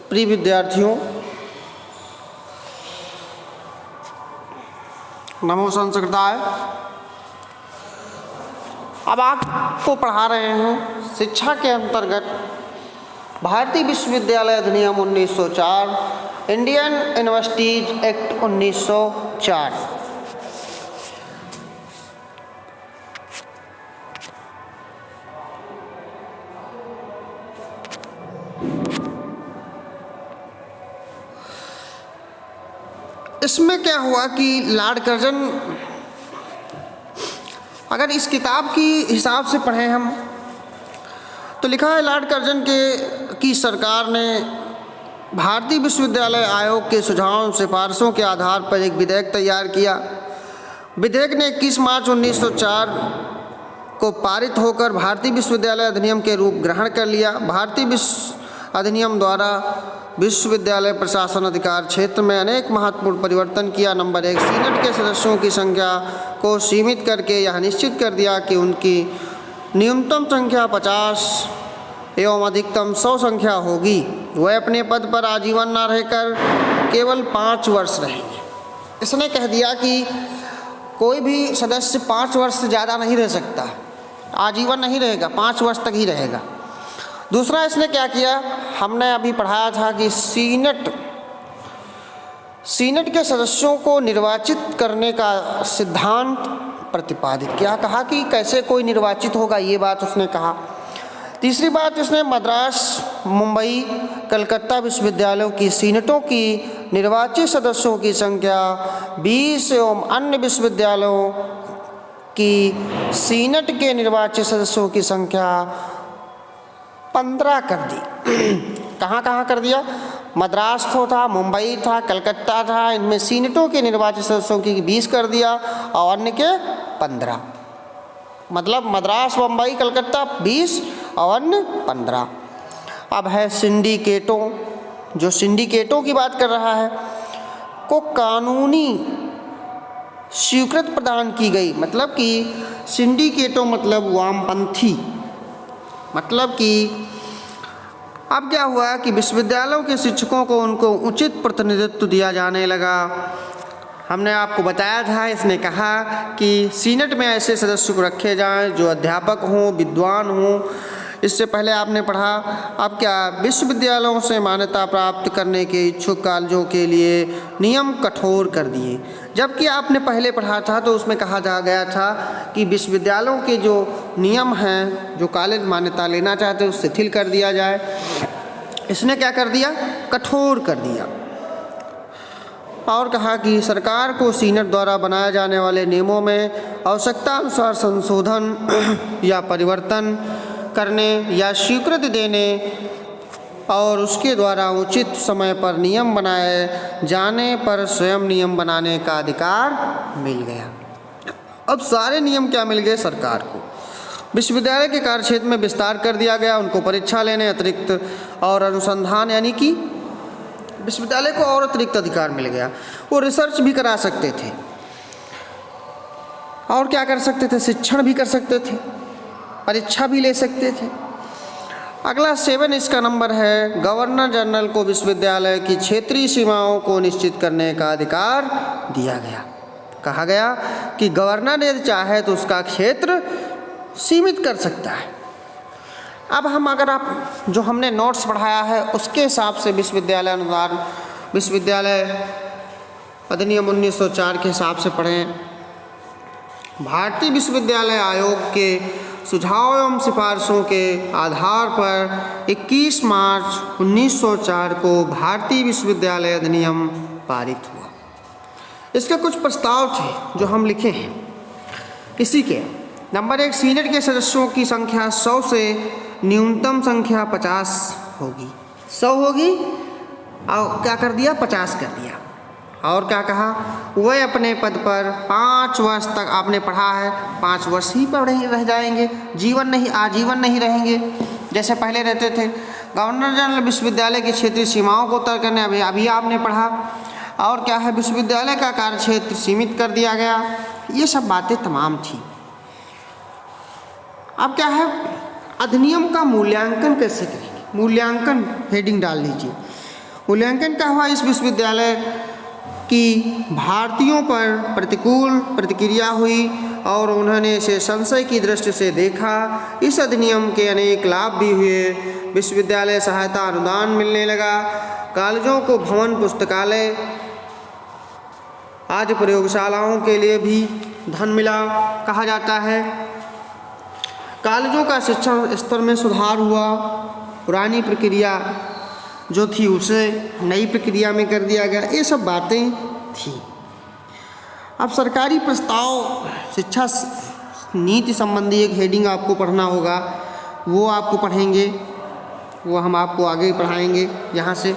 प्रिय विद्यार्थियों, नमो संस्कृताय। अब आपको पढ़ा रहे हैं शिक्षा के अंतर्गत भारतीय विश्वविद्यालय अधिनियम 1904, इंडियन यूनिवर्सिटीज एक्ट 1904। इसमें क्या हुआ कि लॉर्ड कर्जन, अगर इस किताब की हिसाब से पढ़ें हम तो लिखा है लॉर्ड कर्जन की सरकार ने भारतीय विश्वविद्यालय आयोग के सुझावों सिफारिशों के आधार पर एक विधेयक तैयार किया। विधेयक ने 21 मार्च 1904 को पारित होकर भारतीय विश्वविद्यालय अधिनियम के रूप ग्रहण कर लिया। भारतीय अधिनियम द्वारा विश्वविद्यालय प्रशासन अधिकार क्षेत्र में अनेक महत्वपूर्ण परिवर्तन किया। नंबर 1, सीनेट के सदस्यों की संख्या को सीमित करके यह निश्चित कर दिया कि उनकी न्यूनतम संख्या 50 एवं अधिकतम 100 संख्या होगी। वह अपने पद पर आजीवन न रहकर केवल 5 वर्ष रहेंगे। इसने कह दिया कि कोई भी सदस्य 5 वर्ष से ज़्यादा नहीं रह सकता, आजीवन नहीं रहेगा, 5 वर्ष तक ही रहेगा। दूसरा, इसने क्या किया, हमने अभी पढ़ाया था कि सीनेट के सदस्यों को निर्वाचित करने का सिद्धांत प्रतिपादित किया। कहा कि कैसे कोई निर्वाचित होगा, ये बात उसने कहा। तीसरी बात, इसने मद्रास, मुंबई, कलकत्ता विश्वविद्यालयों की सीनेटों की निर्वाचित सदस्यों की संख्या 20 एवं अन्य विश्वविद्यालयों की सीनेट के निर्वाचित सदस्यों की संख्या 15 कर दी। कहाँ कहाँ कर दिया? मद्रास तो था, मुंबई था, कलकत्ता था, इनमें सीनेटों के निर्वाचित सदस्यों की 20 कर दिया और अन्य के 15। मतलब मद्रास, मुंबई, कलकत्ता 20 और अन्य 15। अब है सिंडिकेटों। जो सिंडिकेटों की बात कर रहा है को कानूनी स्वीकृति प्रदान की गई। मतलब कि सिंडिकेटों मतलब वामपंथी। मतलब कि अब क्या हुआ कि विश्वविद्यालयों के शिक्षकों को उनको उचित प्रतिनिधित्व दिया जाने लगा। हमने आपको बताया था, इसने कहा कि सीनेट में ऐसे सदस्य को रखे जाएं जो अध्यापक हों, विद्वान हों। इससे पहले आपने पढ़ा। अब क्या, विश्वविद्यालयों से मान्यता प्राप्त करने के इच्छुक कॉलेजों के लिए नियम कठोर कर दिए। जबकि आपने पहले पढ़ा था तो उसमें कहा जा गया था कि विश्वविद्यालयों के जो नियम हैं, जो कॉलेज मान्यता लेना चाहते हैं, उससे शिथिल कर दिया जाए। इसने क्या कर दिया? कठोर कर दिया। और कहा कि सरकार को सीनेट द्वारा बनाए जाने वाले नियमों में आवश्यकता अनुसार संशोधन या परिवर्तन करने या स्वीकृति देने और उसके द्वारा उचित समय पर नियम बनाए जाने पर स्वयं नियम बनाने का अधिकार मिल गया। अब सारे नियम क्या मिल गए? सरकार को। विश्वविद्यालय के कार्यक्षेत्र में विस्तार कर दिया गया। उनको परीक्षा लेने, अतिरिक्त और अनुसंधान, यानी कि विश्वविद्यालय को और अतिरिक्त अधिकार मिल गया। वो रिसर्च भी करा सकते थे और क्या कर सकते थे? शिक्षण भी कर सकते थे, परीक्षा भी ले सकते थे। अगला 7 इसका नंबर है, गवर्नर जनरल को विश्वविद्यालय की क्षेत्रीय सीमाओं को निश्चित करने का अधिकार दिया गया। कहा गया कि गवर्नर यदि चाहे तो उसका क्षेत्र सीमित कर सकता है। अब हम अगर आप जो हमने नोट्स पढ़ाया है उसके हिसाब से विश्वविद्यालय अनुसार विश्वविद्यालय अधिनियम 1904 के हिसाब से पढ़ें। भारतीय विश्वविद्यालय आयोग के सुझाव एवं सिफारिशों के आधार पर 21 मार्च 1904 को भारतीय विश्वविद्यालय अधिनियम पारित हुआ। इसके कुछ प्रस्ताव थे जो हम लिखे हैं इसी के। नंबर 1, सीनेट के सदस्यों की संख्या 100 से न्यूनतम संख्या 50 होगी। 100 होगी और क्या कर दिया? 50 कर दिया। और क्या कहा? वह अपने पद पर 5 वर्ष तक, आपने पढ़ा है 5 वर्ष ही पढ़े रह जाएंगे, जीवन नहीं, आजीवन नहीं रहेंगे जैसे पहले रहते थे। गवर्नर जनरल विश्वविद्यालय की क्षेत्रीय सीमाओं को तय करने, अभी आपने पढ़ा। और क्या है? विश्वविद्यालय का कार्यक्षेत्र सीमित कर दिया गया। ये सब बातें तमाम थी। अब क्या है? अधिनियम का मूल्यांकन कैसे करेंगे? मूल्यांकन हेडिंग डाल लीजिए। मूल्यांकन क्या हुआ इस विश्वविद्यालय की भारतीयों पर प्रतिकूल प्रतिक्रिया हुई और उन्होंने इसे संशय की दृष्टि से देखा। इस अधिनियम के अनेक लाभ भी हुए। विश्वविद्यालय सहायता अनुदान मिलने लगा। कॉलेजों को भवन, पुस्तकालय आदि प्रयोगशालाओं के लिए भी धन मिला कहा जाता है। कॉलेजों का शिक्षण स्तर में सुधार हुआ। पुरानी प्रक्रिया जो थी उसे नई प्रक्रिया में कर दिया गया। ये सब बातें थी। अब सरकारी प्रस्ताव शिक्षा नीति संबंधी एक हेडिंग आपको पढ़ना होगा, वो आपको पढ़ेंगे, वो हम आपको आगे पढ़ाएंगे यहाँ से।